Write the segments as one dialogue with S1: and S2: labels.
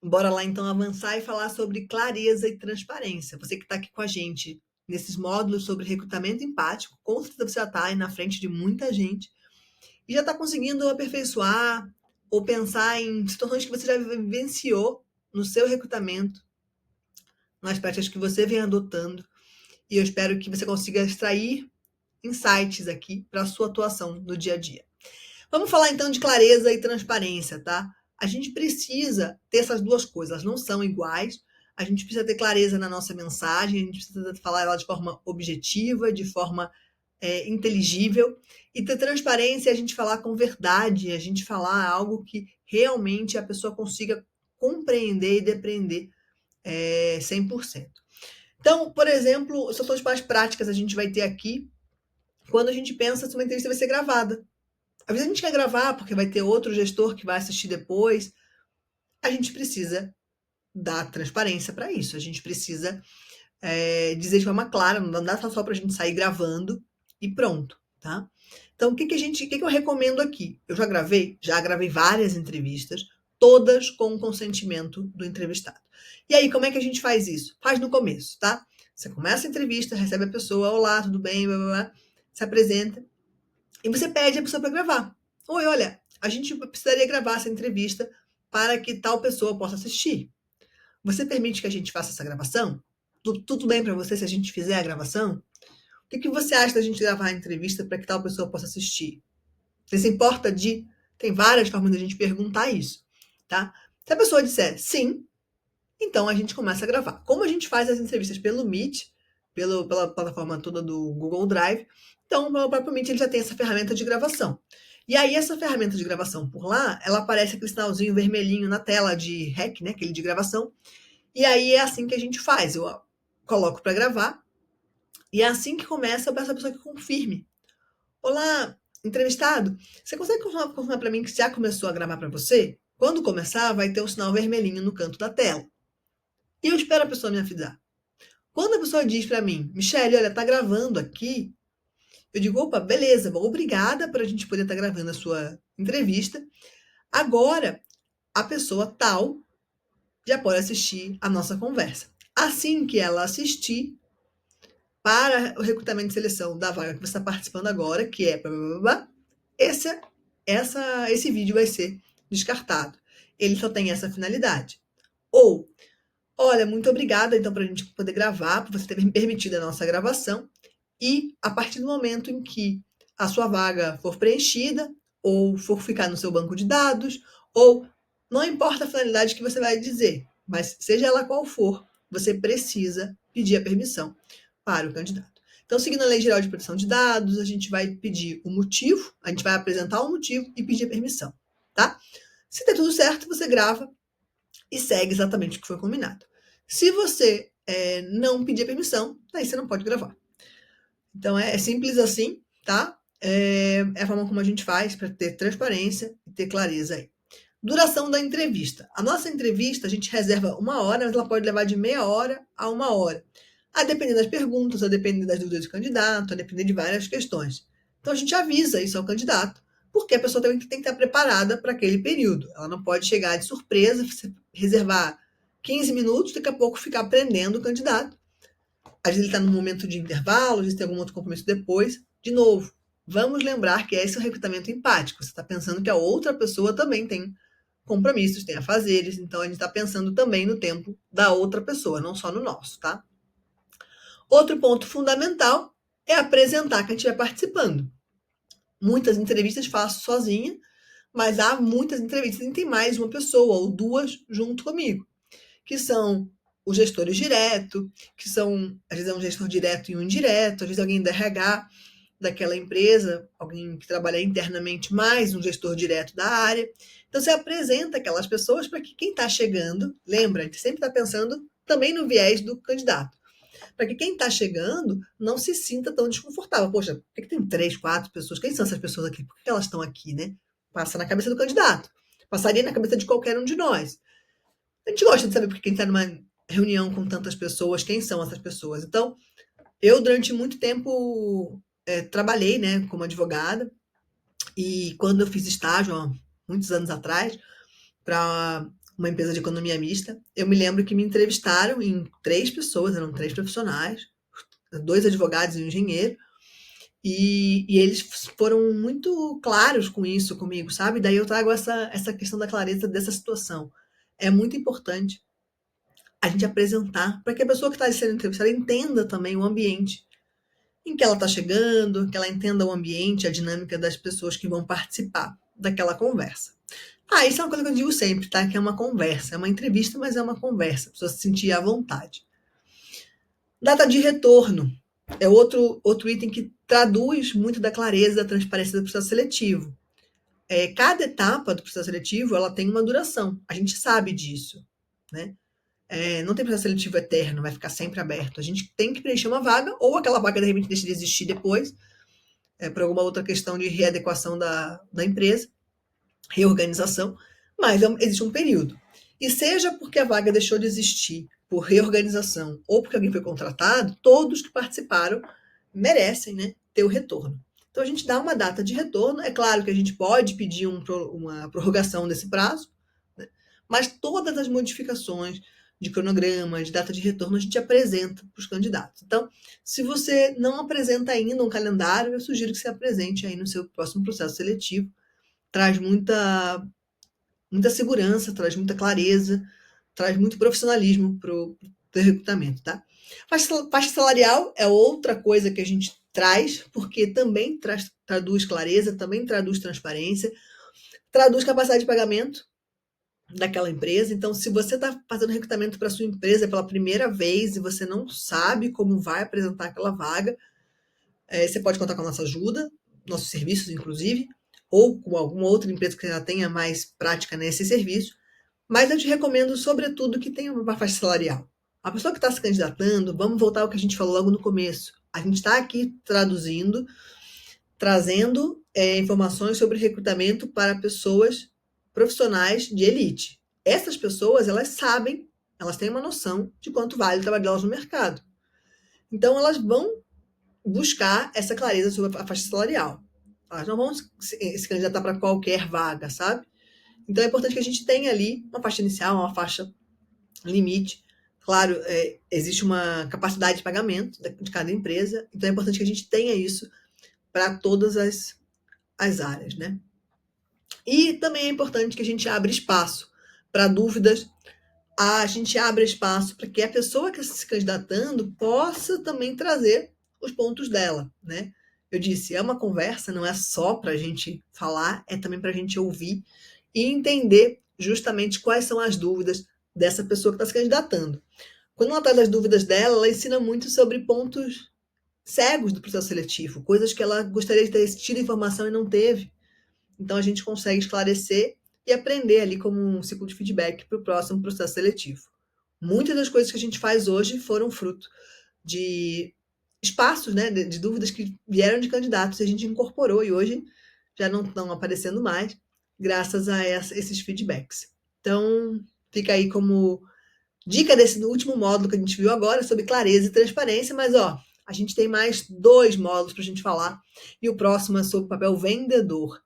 S1: Bora lá então avançar e falar sobre clareza e transparência. Você que está aqui com a gente nesses módulos sobre recrutamento empático, com certeza você já está aí na frente de muita gente e já está conseguindo aperfeiçoar ou pensar em situações que você já vivenciou no seu recrutamento, nas práticas que você vem adotando. E eu espero que você consiga extrair insights aqui para a sua atuação no dia a dia. Vamos falar então de clareza e transparência, tá? A gente precisa ter essas duas coisas, elas não são iguais. A gente precisa ter clareza na nossa mensagem, a gente precisa falar ela de forma objetiva, de forma inteligível. E ter transparência é a gente falar com verdade, a gente falar algo que realmente a pessoa consiga compreender e depreender 100%. Então, por exemplo, soluções mais práticas a gente vai ter aqui quando a gente pensa se uma entrevista vai ser gravada. Às vezes a gente quer gravar porque vai ter outro gestor que vai assistir depois. A gente precisa dar transparência para isso. A gente precisa dizer de forma clara, não dá só para a gente sair gravando e pronto, tá? Então, o que eu recomendo aqui? Eu já gravei várias entrevistas, todas com o consentimento do entrevistado. E aí, como é que a gente faz isso? Faz no começo, tá? Você começa a entrevista, recebe a pessoa, olá, tudo bem, blá, blá, blá, se apresenta, e você pede a pessoa para gravar. Oi, olha, a gente precisaria gravar essa entrevista para que tal pessoa possa assistir. Você permite que a gente faça essa gravação? Tudo bem para você se a gente fizer a gravação? O que você acha da gente gravar a entrevista para que tal pessoa possa assistir? Você se importa de... Tem várias formas de a gente perguntar isso, tá? Se a pessoa disser sim, então a gente começa a gravar. Como a gente faz as entrevistas pelo Meet, pela plataforma toda do Google Drive, então pelo próprio Meet ele já tem essa ferramenta de gravação. E aí essa ferramenta de gravação por lá, ela aparece aquele sinalzinho vermelhinho na tela de REC, né, aquele de gravação. E aí é assim que a gente faz. Eu coloco para gravar e é assim que começa, eu peço a pessoa que confirme. Olá, entrevistado, você consegue confirmar para mim que já começou a gravar para você? Quando começar, vai ter um sinal vermelhinho no canto da tela. E eu espero a pessoa me avisar. Quando a pessoa diz para mim, Michele, olha, tá gravando aqui, eu digo, opa, beleza, obrigada por a gente poder estar gravando a sua entrevista. Agora, a pessoa tal já pode assistir a nossa conversa. Assim que ela assistir, para o recrutamento e seleção da vaga que você está participando agora, que é esse vídeo vai ser descartado. Ele só tem essa finalidade. Ou, olha, muito obrigada, então, para a gente poder gravar, por você ter me permitido a nossa gravação. E a partir do momento em que a sua vaga for preenchida, ou for ficar no seu banco de dados, ou não importa a finalidade que você vai dizer, mas seja ela qual for, você precisa pedir a permissão para o candidato. Então, seguindo a Lei Geral de Proteção de Dados, a gente vai pedir o motivo, a gente vai apresentar o motivo e pedir a permissão, tá? Se der tudo certo, você grava e segue exatamente o que foi combinado. Se você não pedir a permissão, aí você não pode gravar. Então, é simples assim, tá? É a forma como a gente faz para ter transparência e ter clareza aí. Duração da entrevista. A nossa entrevista, a gente reserva 1 hora, mas ela pode levar de meia hora a 1 hora. A depender das perguntas, a depender das dúvidas do candidato, a depender de várias questões. Então, a gente avisa isso ao candidato, porque a pessoa também tem que estar preparada para aquele período. Ela não pode chegar de surpresa, reservar 15 minutos, daqui a pouco ficar aprendendo o candidato. Às vezes ele está num momento de intervalo, às vezes tem algum outro compromisso depois. De novo, vamos lembrar que esse é um recrutamento empático. Você está pensando que a outra pessoa também tem compromissos, tem afazeres, então a gente está pensando também no tempo da outra pessoa, não só no nosso, tá? Outro ponto fundamental é apresentar quem estiver participando. Muitas entrevistas faço sozinha, mas há muitas entrevistas em que tem mais uma pessoa ou duas junto comigo, que são os gestores direto, que são, às vezes é um gestor direto e um indireto, às vezes alguém da RH daquela empresa, alguém que trabalha internamente, mais um gestor direto da área. Então, você apresenta aquelas pessoas para que quem está chegando, lembra, a gente sempre está pensando também no viés do candidato, para que quem está chegando não se sinta tão desconfortável. Poxa, por que tem 3, 4 pessoas? Quem são essas pessoas aqui? Por que elas estão aqui, né? Passa na cabeça do candidato. Passaria na cabeça de qualquer um de nós. A gente gosta de saber por que quem está numa reunião com tantas pessoas, quem são essas pessoas. Então, eu, durante muito tempo, trabalhei, né, como advogada, e quando eu fiz estágio, há muitos anos atrás, para uma empresa de economia mista. Eu me lembro que me entrevistaram em 3 pessoas, eram 3 profissionais, 2 advogados e um engenheiro, e eles foram muito claros com isso comigo, sabe? Daí eu trago essa questão da clareza dessa situação. É muito importante a gente apresentar para que a pessoa que está sendo entrevistada entenda também o ambiente em que ela está chegando, que ela entenda o ambiente, a dinâmica das pessoas que vão participar daquela conversa. Ah, isso é uma coisa que eu digo sempre, tá? Que é uma conversa, é uma entrevista, mas é uma conversa, a pessoa se sentir à vontade. Data de retorno é outro item que traduz muito da clareza, da transparência do processo seletivo. Cada etapa do processo seletivo ela tem uma duração, a gente sabe disso, né? Não tem processo seletivo eterno, vai ficar sempre aberto. A gente tem que preencher uma vaga, ou aquela vaga de repente deixa de existir depois, por alguma outra questão de readequação da empresa, reorganização, mas existe um período. E seja porque a vaga deixou de existir por reorganização ou porque alguém foi contratado, todos que participaram merecem, né, ter o retorno. Então a gente dá uma data de retorno. É claro que a gente pode pedir uma prorrogação desse prazo, né, mas todas as modificações de cronograma, de data de retorno, a gente apresenta para os candidatos. Então, se você não apresenta ainda um calendário, eu sugiro que você apresente aí no seu próximo processo seletivo. Traz muita segurança, traz muita clareza, traz muito profissionalismo para o recrutamento, tá? Faixa salarial é outra coisa que a gente traz, porque também traduz clareza, também traduz transparência, traduz capacidade de pagamento daquela empresa. Então, se você está fazendo recrutamento para sua empresa pela primeira vez e você não sabe como vai apresentar aquela vaga, você pode contar com a nossa ajuda, nossos serviços, inclusive, ou com alguma outra empresa que já tenha mais prática nesse serviço. Mas eu te recomendo, sobretudo, que tenha uma faixa salarial. A pessoa que está se candidatando, vamos voltar ao que a gente falou logo no começo. A gente está aqui traduzindo, trazendo informações sobre recrutamento para pessoas profissionais de elite. Essas pessoas, elas sabem, elas têm uma noção de quanto vale o trabalho delas no mercado. Então, elas vão buscar essa clareza sobre a faixa salarial. Elas não vão se candidatar para qualquer vaga, sabe? Então, é importante que a gente tenha ali uma faixa inicial, uma faixa limite. Claro, existe uma capacidade de pagamento de cada empresa, então é importante que a gente tenha isso para todas as áreas, né? E também é importante que a gente abra espaço para dúvidas, a gente abre espaço para que a pessoa que está se candidatando possa também trazer os pontos dela, né? Eu disse, é uma conversa, não é só para a gente falar, é também para a gente ouvir e entender justamente quais são as dúvidas dessa pessoa que está se candidatando. Quando ela traz as dúvidas dela, ela ensina muito sobre pontos cegos do processo seletivo, coisas que ela gostaria de ter tido informação e não teve. Então a gente consegue esclarecer e aprender ali como um ciclo de feedback para o próximo processo seletivo. Muitas das coisas que a gente faz hoje foram fruto de espaços, né, de dúvidas que vieram de candidatos e a gente incorporou e hoje já não estão aparecendo mais, graças a esses feedbacks. Então, fica aí como dica desse último módulo que a gente viu agora sobre clareza e transparência, mas a gente tem mais 2 módulos para a gente falar e o próximo é sobre o papel vendedor.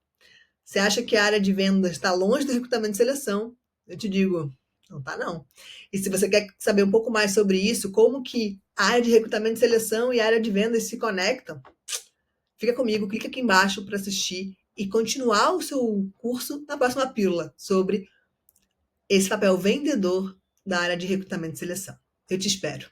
S1: Você acha que a área de vendas está longe do recrutamento e seleção? Eu te digo, não está não. E se você quer saber um pouco mais sobre isso, como que a área de recrutamento e seleção e a área de vendas se conectam, fica comigo, clica aqui embaixo para assistir e continuar o seu curso na próxima pílula sobre esse papel vendedor da área de recrutamento e seleção. Eu te espero.